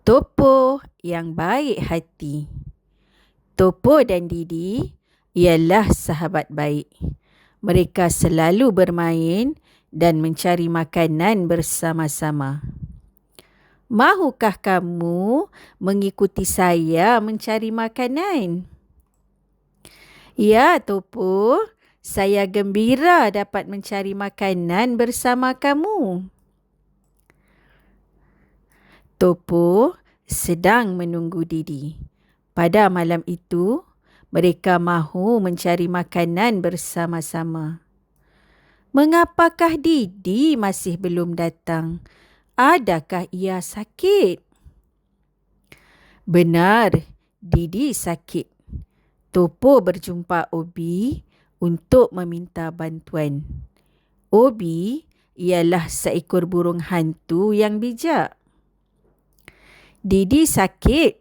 Topo yang baik hati. Topo dan Didi ialah sahabat baik. Mereka selalu bermain dan mencari makanan bersama-sama. Mahukah kamu mengikuti saya mencari makanan? Ya, Topo. Saya gembira dapat mencari makanan bersama kamu. Topo sedang menunggu Didi. Pada malam itu, mereka mahu mencari makanan bersama-sama. Mengapakah Didi masih belum datang? Adakah ia sakit? Benar, Didi sakit. Topo berjumpa Obi untuk meminta bantuan. Obi ialah seekor burung hantu yang bijak. Didi sakit.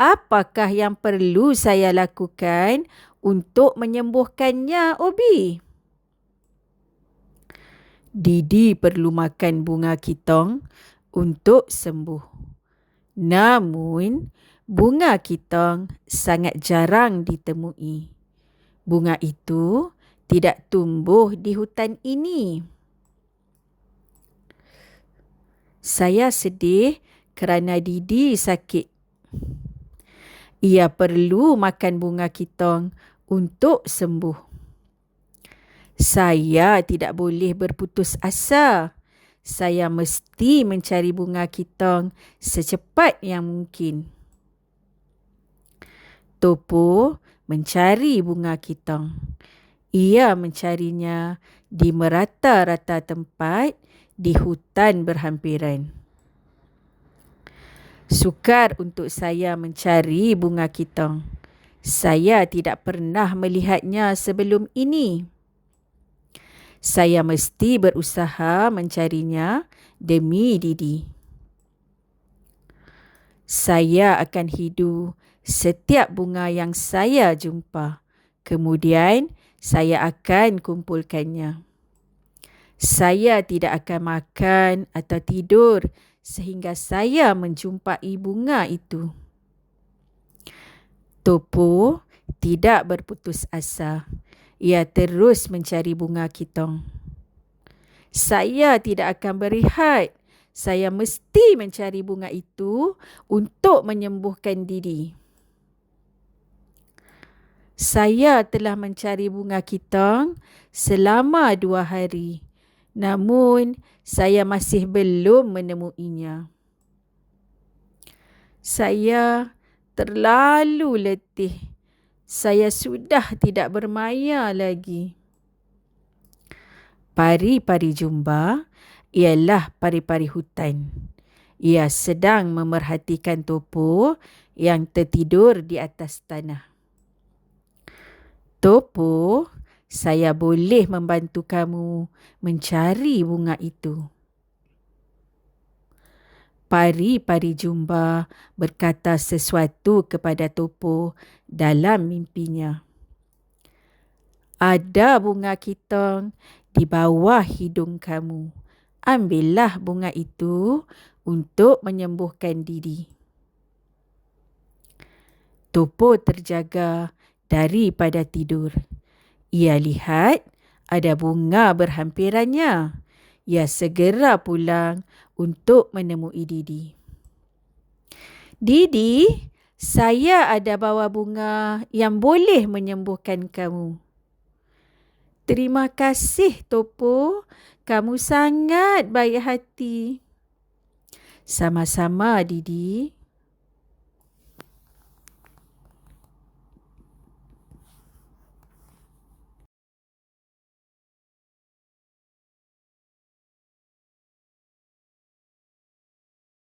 Apakah yang perlu saya lakukan untuk menyembuhkannya, Obi? Didi perlu makan bunga kitong untuk sembuh. Namun, bunga kitong sangat jarang ditemui. Bunga itu tidak tumbuh di hutan ini. Saya sedih kerana Didi sakit. Ia perlu makan bunga kitong untuk sembuh. Saya tidak boleh berputus asa. Saya mesti mencari bunga kitong secepat yang mungkin. Topo mencari bunga kitong. Ia mencarinya di merata-rata tempat di hutan berhampiran. Sukar untuk saya mencari bunga kitong. Saya tidak pernah melihatnya sebelum ini. Saya mesti berusaha mencarinya demi Didi. Saya akan hidu setiap bunga yang saya jumpa. Kemudian saya akan kumpulkannya. Saya tidak akan makan atau tidur sehingga saya menjumpai bunga itu. Topo tidak berputus asa. Ia terus mencari bunga kitong. Saya tidak akan berehat. Saya mesti mencari bunga itu untuk menyembuhkan Didi. Saya telah mencari bunga kitong selama 2 hari. Namun, saya masih belum menemuinya. Saya terlalu letih. Saya sudah tidak bermaya lagi. Pari-pari jumba ialah pari-pari hutan. Ia sedang memerhatikan Topo yang tertidur di atas tanah. Topo, saya boleh membantu kamu mencari bunga itu. Pari-pari jumba berkata sesuatu kepada Topo dalam mimpinya. Ada bunga kitong di bawah hidung kamu. Ambillah bunga itu untuk menyembuhkan Didi. Topo terjaga daripada tidur. Ia lihat ada bunga berhampirannya. Ia segera pulang untuk menemui Didi. Didi, saya ada bawa bunga yang boleh menyembuhkan kamu. Terima kasih, Topo. Kamu sangat baik hati. Sama-sama, Didi.